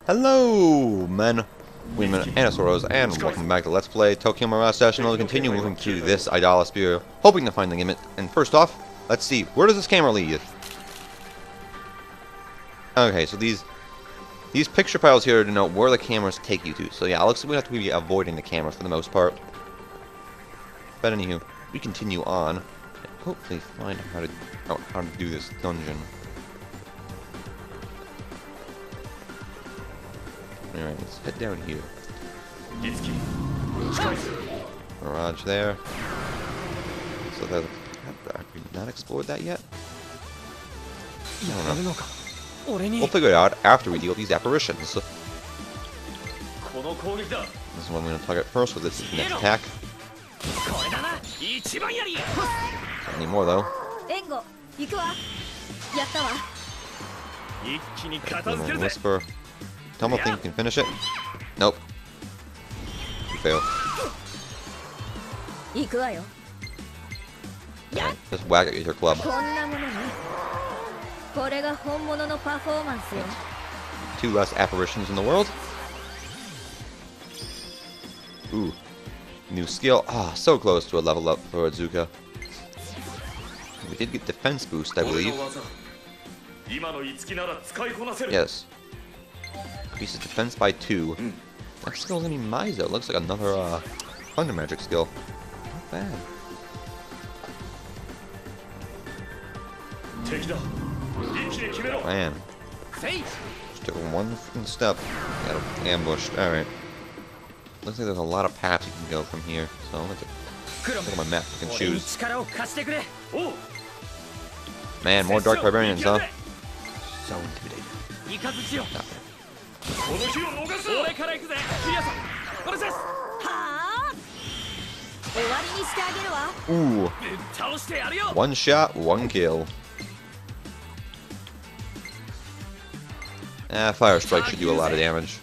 Hello, men, women, and Asoros, and welcome back to Let's Play Tokyo Mirage Sessions. We'll continue moving to this Idolosphere, hoping to find the gimmick. And first off, let's see, where does this camera lead? Okay, so these picture piles here denote where the cameras take you to. So yeah, it looks like we have to be avoiding the cameras for the most part. But anywho, we continue on, and hopefully find out how to do this dungeon. Alright, let's head down here. Mirage there. So that have we not explored that yet? I don't know. We'll figure it out after we deal with these apparitions. This is what I'm going to target first with this next attack. Not anymore though. Whisper. Tumble think you can finish it? Nope. You failed. Right, just whack it with your club. 2 less apparitions in the world. Ooh. New skill. Ah, so close to a level up for Azuka. We did get defense boost, I believe. Yes. Increases defense by 2. Next skill is gonna be Mizo. Looks like another thunder magic skill. Not bad. Man. Just took one freaking step. Got ambushed. Alright. Looks like there's a lot of paths you can go from here. So I'm gonna look at my map and choose. Man, more Dark Barbarians, huh? So intimidating. Not bad. Ooh. 1 shot, 1 kill. Fire Strike should do a lot of damage.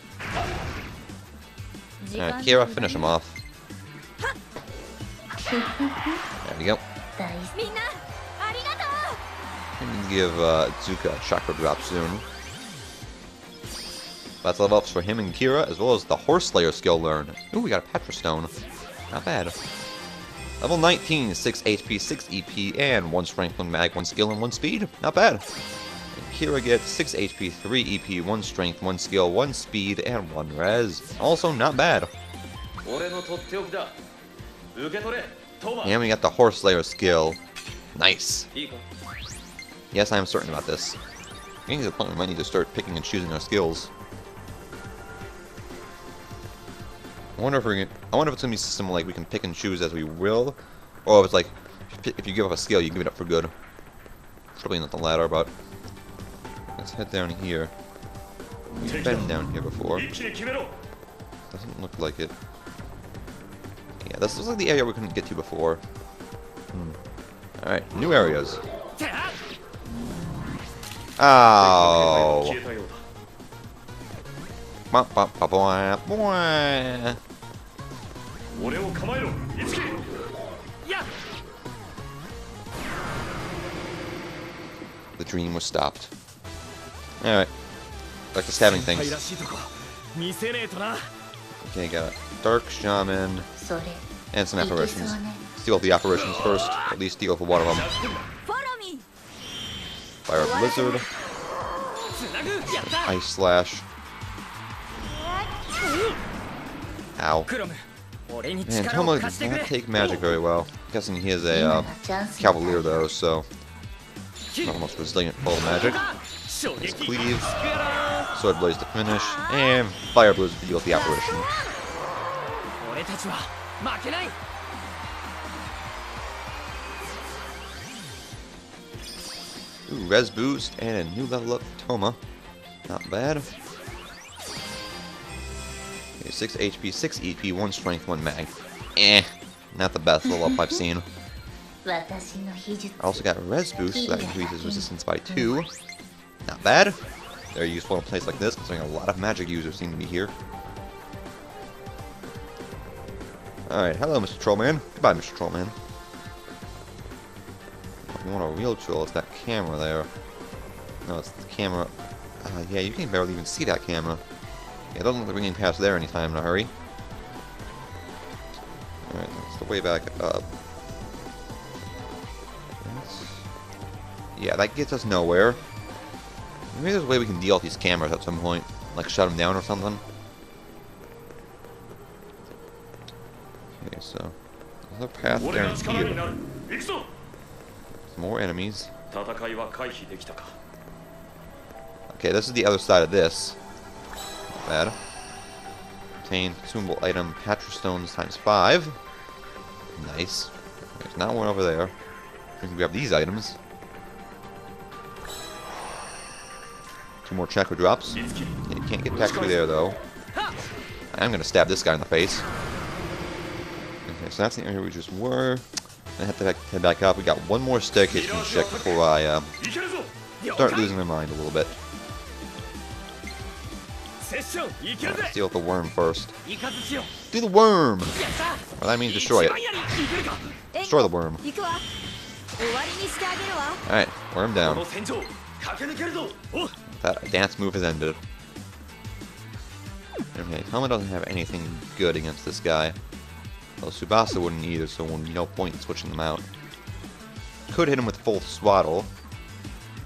Alright, Kira, finish him off. There we go. And give Zuka a chakra drop soon. That's level ups for him and Kira, as well as the Horse Slayer skill learned. Ooh, we got a Petra Stone. Not bad. Level 19, 6 HP, 6 EP, and 1 strength, 1 mag, 1 skill, and 1 speed. Not bad. And Kira gets 6 HP, 3 EP, 1 strength, 1 skill, 1 speed, and 1 res. Also not bad. And we got the Horse Slayer skill. Nice. Yes, I am certain about this. I think the point we might need to start picking and choosing our skills. I wonder if it's gonna be a system like we can pick and choose as we will, or if it's like if you give up a skill, you give it up for good. Probably not the latter, but let's head down here. We've been down here before. Doesn't look like it. Yeah, this looks like the area we couldn't get to before. Alright, new areas. Oh. The dream was stopped. Alright. Back to stabbing things. Okay, got a Dark Shaman and some apparitions. Steal the apparitions first, at least steal for one of them. Fire Blizzard. Ice Slash. Ow. Man, Toma does not take magic very well. I'm guessing he is a Cavalier though, so not the most resilient full magic. Nice Cleave. Sword Blaze to finish. And Fire Blizzard to deal with the apparition. Ooh, res boost and a new level up for Toma. Not bad. Okay, 6 HP, 6 EP, 1 strength, 1 mag. Not the best level up I've seen. I also got res boost, so that increases resistance by 2. Not bad. They're useful in a place like this, considering a lot of magic users seem to be here. Alright, hello Mr. Trollman. Goodbye, Mr. Trollman. If you want a real troll, it's that camera there. No, it's the camera. Yeah, you can barely even see that camera. Yeah, it doesn't look like we're getting past there anytime in a hurry. Alright, that's the way back up. Yeah, that gets us nowhere. Maybe there's a way we can deal with these cameras at some point. Like shut them down or something. Okay, so there's a path there and here. More enemies. Okay, this is the other side of this. Not bad. Obtain consumable item Patrastones times 5. Nice. There's not one over there. We can grab these items. 2 more chakra drops. Yeah, you can't get back through there though. I'm gonna stab this guy in the face. Okay, so that's the area we just were. I have to head back up. We got one more staircase to check before I start losing my mind a little bit. Let's deal with the worm first. Do the worm! Well, that means destroy it. Destroy the worm. Alright, worm down. That dance move has ended. Okay, Tama doesn't have anything good against this guy. Well, Tsubasa wouldn't either, so no point in switching them out. Could hit him with full swaddle.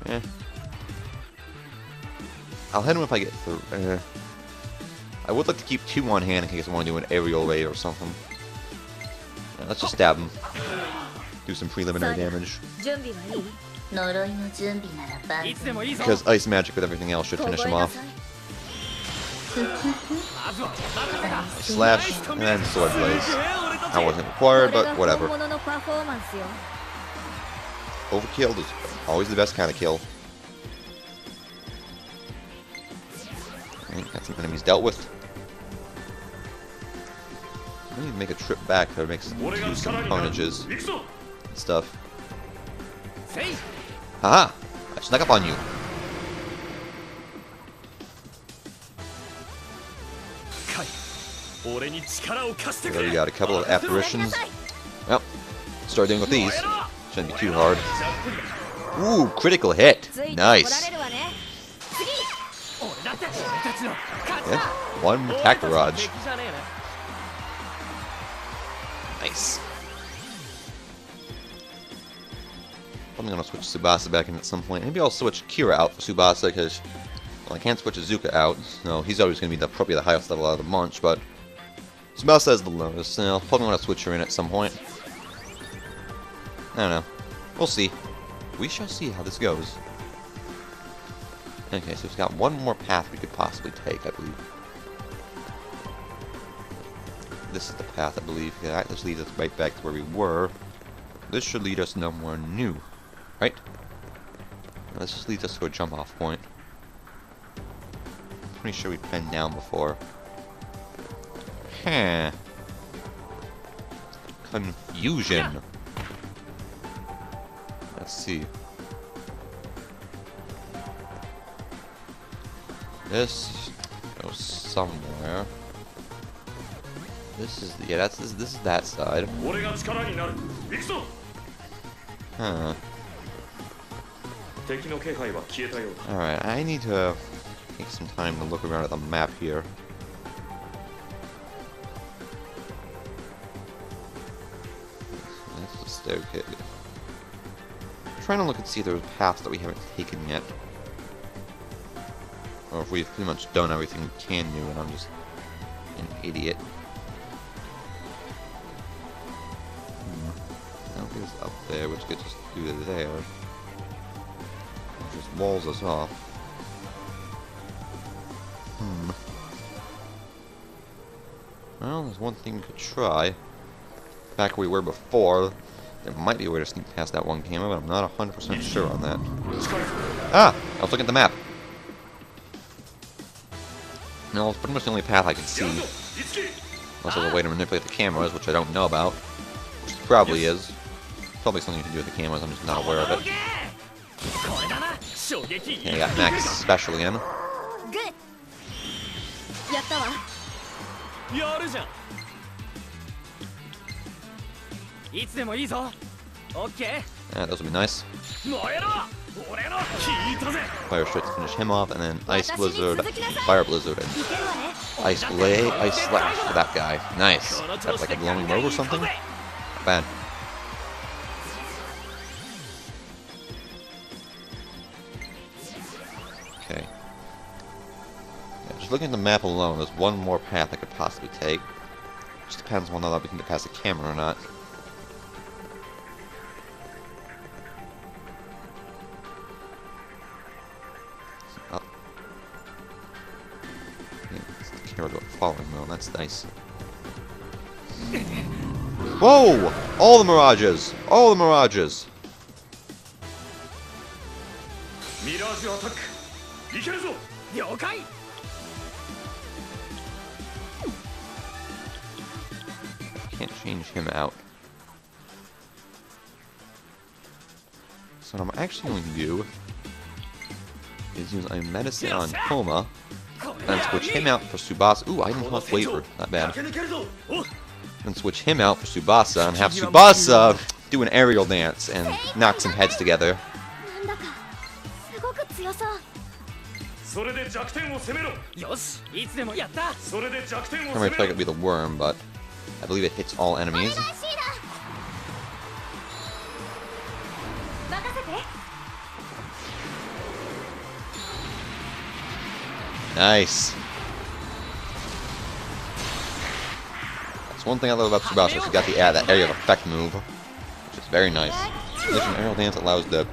Eh. I'll hit him if I get through. I would like to keep 2 on hand in case I want to do an aerial raid or something. Yeah, let's just stab him. Do some preliminary damage. Because ice magic with everything else should finish him off. Slash, and then sword blaze. That wasn't required, but whatever. Overkill is always the best kind of kill. Got some enemies dealt with. I need to make a trip back to make some carnages and stuff. Haha! I snuck up on you. There we got a couple of apparitions. Well, start dealing with these. Shouldn't be too hard. Ooh, critical hit. Nice. Yeah, 1 attack barrage. Nice. I'm gonna switch Tsubasa back in at some point. Maybe I'll switch Kira out for Tsubasa because, well, I can't switch Izuka out. So he's always gonna be probably the highest level out of the bunch, but Tsubasa is the lowest. So I'll probably want to switch her in at some point. I don't know. We'll see. We shall see how this goes. Okay, so we've got one more path we could possibly take, I believe. This is the path, I believe. Yeah, this leads us right back to where we were. This should lead us nowhere new, right? This just leads us to a jump-off point. Pretty sure we've been down before. Huh. Confusion. Let's see. This goes somewhere. This is this is that side. Huh. Alright, I need to take some time to look around at the map here. That's the staircase. I'm trying to look and see if there's paths that we haven't taken yet. Or if we've pretty much done everything we can do and I'm just an idiot. Now it's up there, which gets us through there. Which just walls us off. Well, there's one thing we could try. Back where we were before, there might be a way to sneak past that one camera, but I'm not 100% sure on that. Ah! I was looking at the map. No, it's pretty much the only path I can see. Unless there's a way to manipulate the cameras, which I don't know about. Which there probably is. Probably something to do with the cameras, I'm just not aware of it. Okay, I got Max special again. Yeah, those would be nice. Fire straight to finish him off, and then Ice Blizzard, Fire Blizzard, and Ice blade, ice slash for that guy. Nice. That's like a glowing robe or something? Not bad. Okay. Yeah, just looking at the map alone, there's one more path I could possibly take. Just depends on whether we can get past the camera or not. Up. Yeah, it's the camera following though, that's nice. Whoa! All the mirages! All the mirages! Mirage attack. Ikeru zo. Ryoukai. Can't change him out. So what I'm actually going to do is use a medicine on Koma and switch him out for Tsubasa. Ooh, I didn't have waver. Not bad. And switch him out for Tsubasa and have Tsubasa do an aerial dance and knock some heads together. I might feel like it'd be the worm, but I believe it hits all enemies. Nice. That's one thing I love about Tsubasa. She got that area of effect move, which is very nice. This aerial dance allows the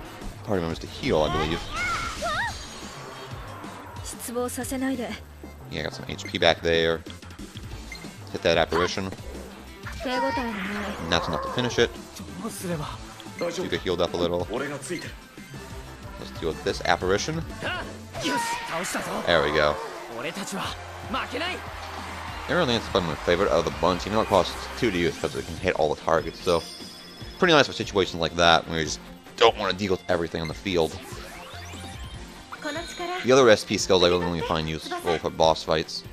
party members to heal, I believe. Yeah, got some HP back there. Hit that apparition. And that's enough to finish it. Yuka healed up a little. Let's deal with this apparition. There we go. Aerial Dance is probably my favorite of the bunch. Even though it costs 2 to use because it can hit all the targets. So, pretty nice for situations like that where you just don't want to deal with everything on the field. The other SP skills I really only find useful for boss fights.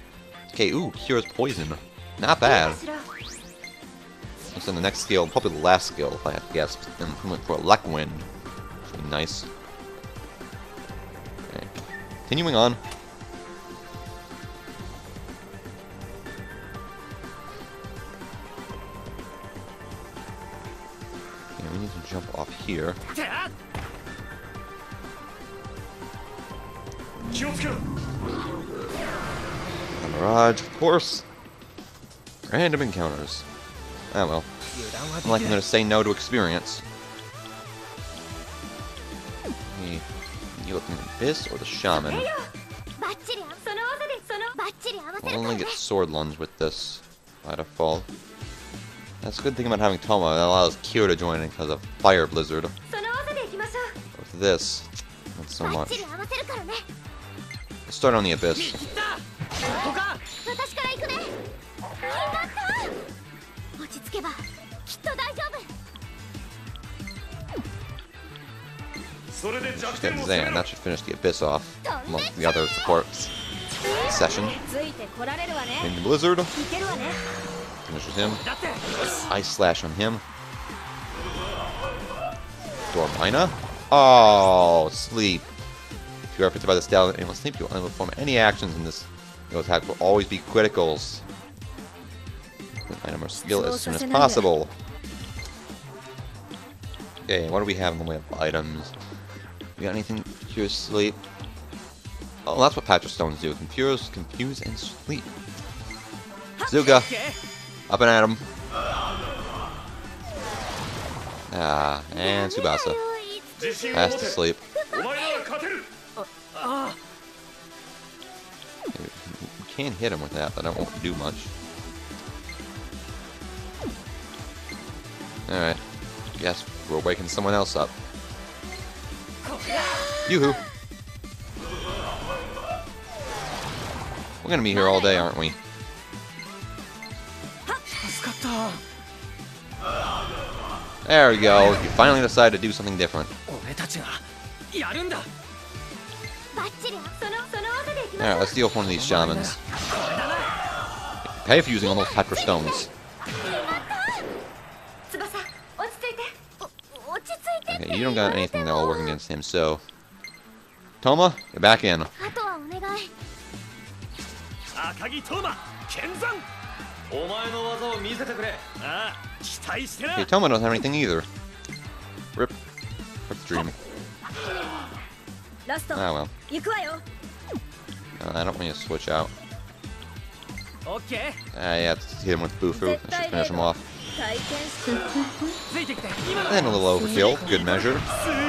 Okay, ooh, cures poison. Not bad. So the next skill, probably the last skill, if I have to guess, then we went for a Luck Wind. Which would be nice. Okay. Continuing on. Okay, we need to jump off here. Mirage, of course. Random encounters. Ah well. I'm like I'm gonna say no to experience. You look in the Abyss or the Shaman? I'll only get sword lunge with this by default. That's a good thing about having Toma. It allows Kyo to join in because of Fire Blizzard. With this, not so much. Let's start on the Abyss. Just get Zan. That should finish the Abyss off. Amongst the other support session. In Blizzard. Finishes him. Ice Slash on him. Dormina. Oh, sleep. If you are affected by the style of animal sleep, you will only perform any actions in this. Your attack will always be criticals. Item or skill as soon as possible. Okay, what do we have in the way of items? We got anything to cure sleep? Oh, that's what Patcher Stones do. Confuse, and sleep. Zuga! Up and at him. Ah, and Tsubasa. Fast asleep. We can hit him with that, but that won't do much. Alright. Guess we're waking someone else up. Yoo-hoo! We're gonna be here all day, aren't we? There we go. You finally decided to do something different. Alright, let's deal with one of these shamans. Pay for using all those Petra stones. Okay, you don't got anything that will work against him, so... Toma, you're back in. 高木斗真剣山お前の技を見せてくれああ期待してな Okay, Toma doesn't have anything either. Rip the dream. ラスト Ah well. 行くわよ I don't want you to switch out. オッケー Yeah, let's hit him with Bufu. That should finish him off. 体験してついてきて今だ And a little overkill. Good measure. すげえ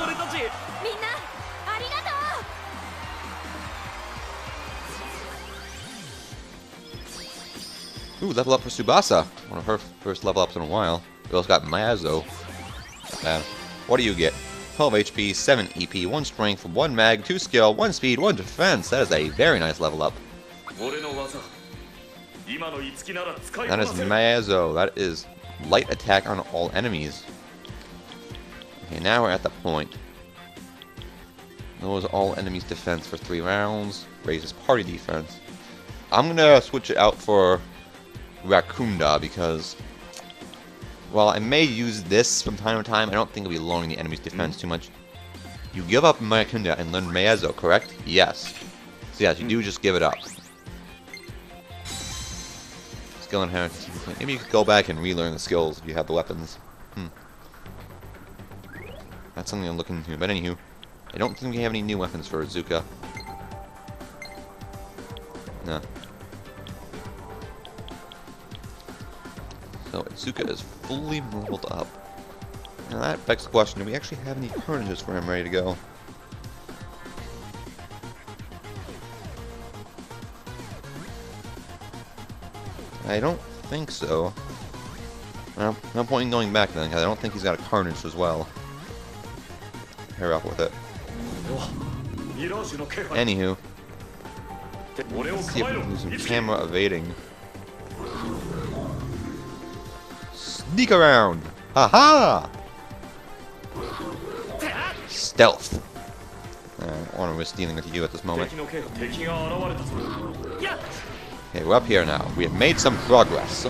俺たちみんなありがと Ooh, level up for Tsubasa. One of her first level ups in a while. We also got Mazo. Not bad. What do you get? 12 HP, 7 EP, 1 strength, 1 mag, 2 skill, 1 speed, 1 defense. That is a very nice level up. 俺の技今の五木なら使いこ That な is せる Mazo. That is light attack on all enemies. Okay, now we're at the point. Lowers all enemies' defense for 3 rounds. Raises party defense. I'm gonna switch it out for Rakunda because, while I may use this from time to time, I don't think it'll be lowering the enemy's defense too much. You give up Rakunda and learn Maezo, correct? Yes. So yes, you do just give it up. Skill inheritance. Maybe you could go back and relearn the skills if you have the weapons. That's something I'm looking into. But anywho, I don't think we have any new weapons for Izuka. No. So Izuka is fully leveled up. Now that begs the question, do we actually have any carnages for him ready to go? I don't think so. Well, no point in going back then, because I don't think he's got a carnage as well. Pair up with it. ミラージュの気配 Anywho, 俺を let's see if 構え we ろ can do some 五木 camera evading. Sneak around! Haha! Stealth. I don't want to risk dealing with you at this moment. 敵の気配敵が現れたぞやっ Okay, we're up here now. We have made some progress.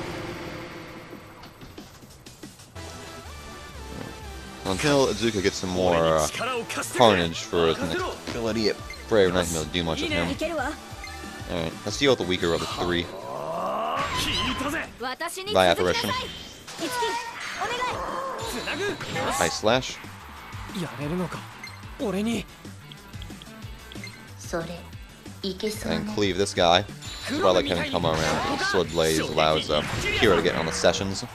Until Izuka gets some more 俺に力を貸してくれ carnage for his next ability, it probably not going to be able to do much with い him. けるわ Alright, let's deal with the weaker of the 3. 聞いたぜ私に By 続きな apparition. さいいつきお願いつなぐ Ice Slash. やれるのか俺にそれいけそう And ね cleave this guy. That's why I like having him come around. Sword Blaze allows Kira to get on the sessions.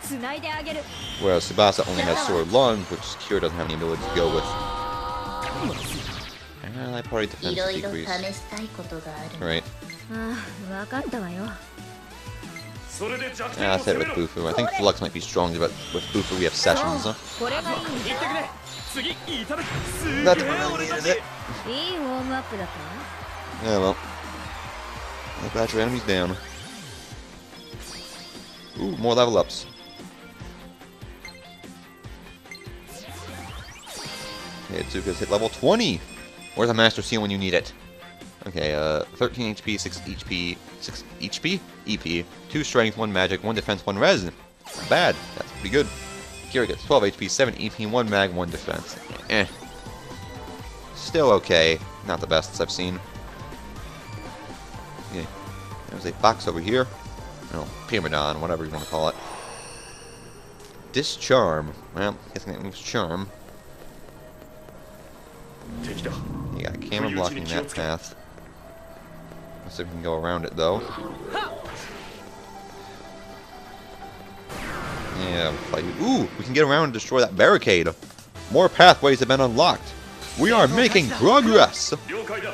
つないであげる Whereas Tsubasa only has Sword Lunge, which Kira doesn't have any ability to go with. And I probably い defense ろいろ decrease. 試したいことがある Right. ああ分かったわよそれで弱 Yeah, 点 let's を hit 攻 it め with ろ Bufu. I think Flux might be strong, but with Bufu we have そう sessions. これがいいん言ってくれ次いただきすげ That's え what I 俺た needed ち it. いいウォームアップだったわ Yeah, well. Let's bat your enemies down. Ooh, more level ups. Okay, Izuka's hit level 20! Where's the Master Seal when you need it? Okay, 13 HP, 6 HP, 6 HP? EP, 2 strength, 1 magic, 1 defense, 1 res. Not bad. That's pretty good. Kira gets 12 HP, 7 EP, 1 mag, 1 defense. Eh. Still okay. Not the best I've seen. Okay. There's a box over here. No, Pyramidon, whatever you want to call it. Discharm. Well, guessing that moves Charm. 敵だ You got a camera blocking that path. Let's see if we can go around it though. Yeah, fight. Ooh, we can get around and destroy that barricade. More pathways have been unlocked. We are making progress. 了解だ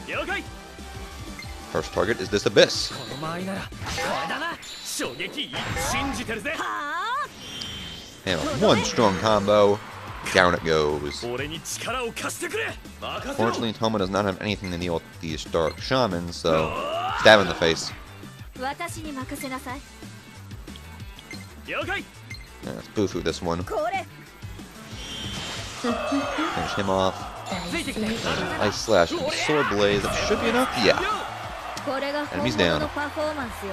了解 First target is this abyss. この間合いならこれだな衝撃信じてるぜは And one strong combo. Down it goes. 俺に力を貸してくれ任せろ Fortunately, Toma does not have anything to deal with these dark shamans, so stab in the face. あ私に任せなさい了解 Yeah, let's Bufu this one. これ Finish him off. ついてきて Ice Slash and Sword Blaze. That should be enough. Yeah. これが本 Enemies 物 down. のパフォーマンスよ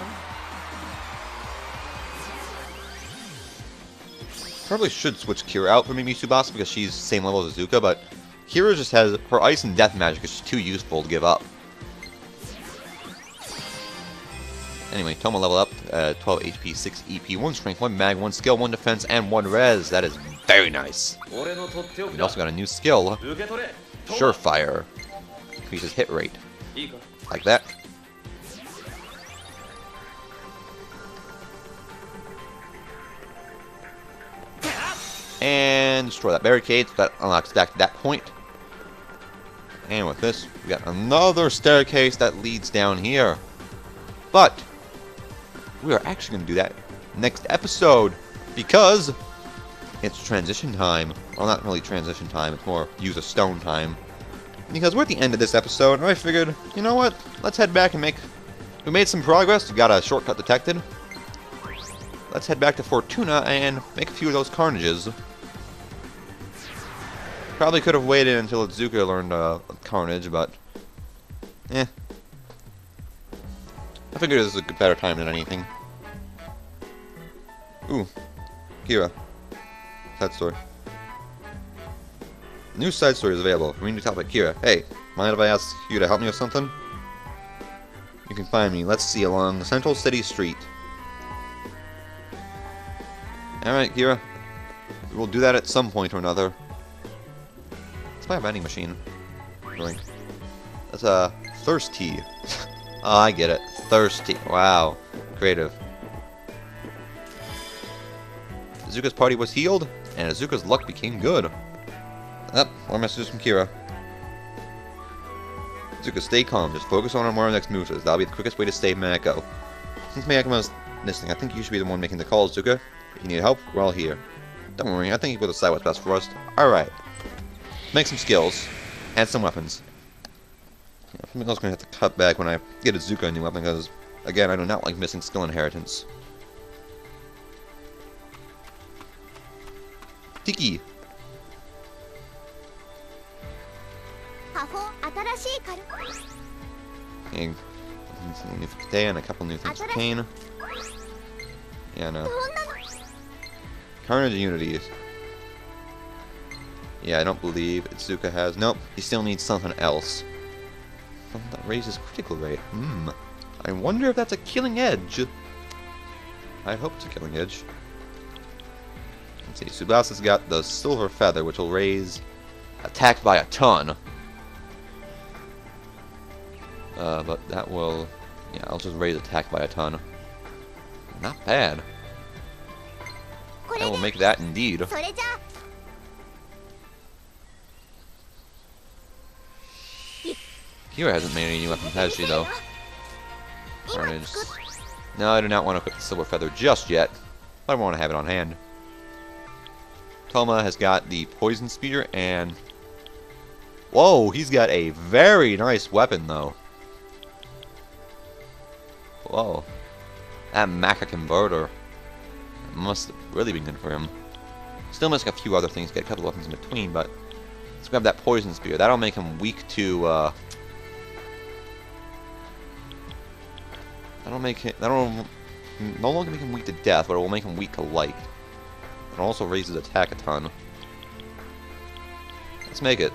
Probably should switch Kira out for maybe Tsubasa because she's same level as Izuka, but Kira just has her ice and death magic is just too useful to give up. Anyway, Toma level up, 12 HP, 6 EP, 1 strength, 1 mag, 1 skill, 1 defense, and 1 res. That is very nice. We also got a new skill, Surefire. Increases hit rate. Like that. And destroy that barricade, so that unlocks back to that point. And with this, we got another staircase that leads down here. But we are actually going to do that next episode because it's transition time. Well, not really transition time, it's more use a stone time. Because we're at the end of this episode, and I figured, you know what? Let's head back and we made some progress. We got a shortcut detected. Let's head back to Fortuna and make a few of those carnages. Probably could have waited until Izuka learned Carnage, but I figured this is a better time than anything. Ooh, Kira. Side story. New side story is available. Community topic Kira. Hey, mind if I ask you to help me with something? You can find me, let's see, along the Central City Street. Alright, Kira. We will do that at some point or another. Let's buy a vending machine. Really. That's a thirsty. Oh, I get it. Thirsty. Wow. Creative. Izuka's party was healed, and Izuka's luck became good. Up, more messages from Kira. Izuka, stay calm. Just focus on our next moves. That'll be the quickest way to save Mako. Since Mayakuma's missing, I think you should be the one making the calls, Izuka. If you need help, we're all here. Don't worry, I think you will decide what's best for us. Alright. Make some skills. And some weapons. I'm also going to have to cut back when I get Izuka a new weapon, because, again, I do not like missing skill inheritance. Tiki! And some new for today and a couple new things for Pain. Yeah, no. Carnage Unity. Yeah, I don't believe Izuka has. Nope, he still needs something else. Something that raises critical rate. I wonder if that's a killing edge. I hope it's a killing edge. Let's see, Tsubasa's got the Silver Feather, which will raise attack by a ton. But that will... yeah, I'll just raise attack by a ton. Not bad. That will make that indeed. Kira hasn't made any new weapons, has she, though? Carnage. No, I do not want to equip the Silver Feather just yet. But I want to have it on hand. Toma has got the Poison Spear, and... whoa, he's got a very nice weapon, though. Whoa. That Mecha Converter must have really been good for him. Still missing a few other things, get a couple of weapons in between, but... let's grab that Poison Spear. That'll make him weak to, that'll no longer make him weak to death, but it will make him weak to light. It also raises attack a ton. Let's make it.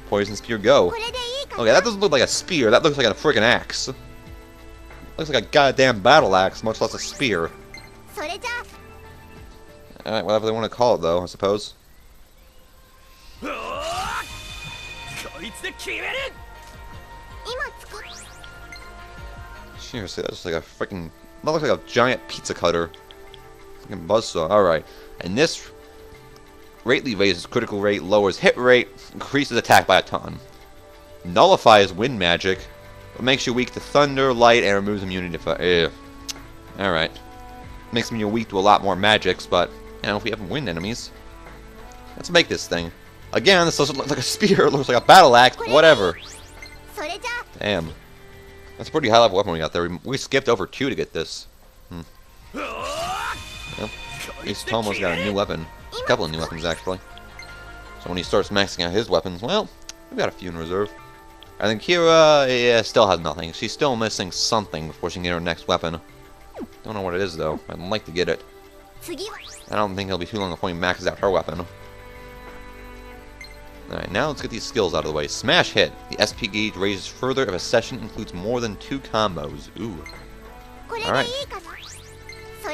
Poison Spear, go. Okay, that doesn't look like a spear, that looks like a friggin' axe. Looks like a goddamn battle axe, much less a spear. Alright, whatever they want to call it, though, I suppose. Seriously, that's just like a freaking... that looks like a giant pizza cutter. Freaking buzzsaw. Alright. And this greatly raises critical rate, lowers hit rate, increases attack by a ton. Nullifies wind magic, but makes you weak to thunder, light, and removes immunity to fire. Alright. Makes me weak to a lot more magics, but, you know, if we have wind enemies. Let's make this thing. Again, this doesn't look like a spear, it looks like a battle axe, but whatever. Damn. That's a pretty high level weapon we got there. We skipped over 2 to get this. Well, at least Tomo's got a new weapon. A couple of new weapons, actually. So when he starts maxing out his weapons, well, we've got a few in reserve. I think Kira, yeah, still has nothing. She's still missing something before she can get her next weapon. Don't know what it is, though. I'd like to get it. I don't think it'll be too long before he maxes out her weapon. Alright, now let's get these skills out of the way. Smash Hit. The SP gauge raises further if a session includes more than 2 combos. Ooh. Alright.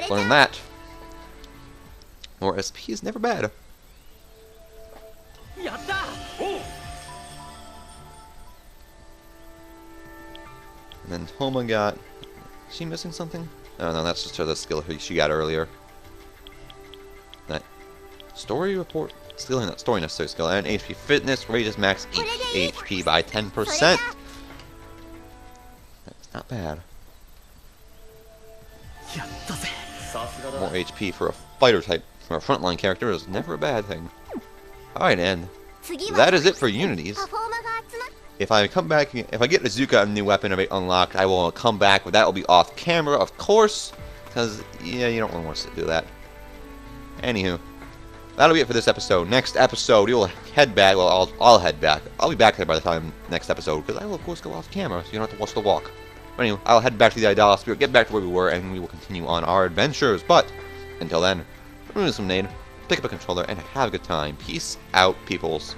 Learn that. More SP is never bad. やったおう And then Homa got... Is she missing something? I don't know, that's just her the skill she got earlier. That story report... Stealing that story necessary skill. And HP fitness raises max HP by 10%. That's not bad. やったぜさすがだ More HP for a fighter type, for a frontline character is never a bad thing. Alright, and that is it for Unities. If I come back, if I get Azuka a new weapon unlocked, I will come back, but that will be off camera, of course, because, yeah, you don't want to do that. Anywho, that'll be it for this episode. Next episode, you'll head back, well, I'll head back. I'll be back there by the time next episode, because I will, of course, go off camera, so you don't have to watch the walk. But anyway, I'll head back to the Idala Spirit, get back to where we were, and we will continue on our adventures. But, until then, remove some nade, pick up a controller, and have a good time. Peace out, peoples.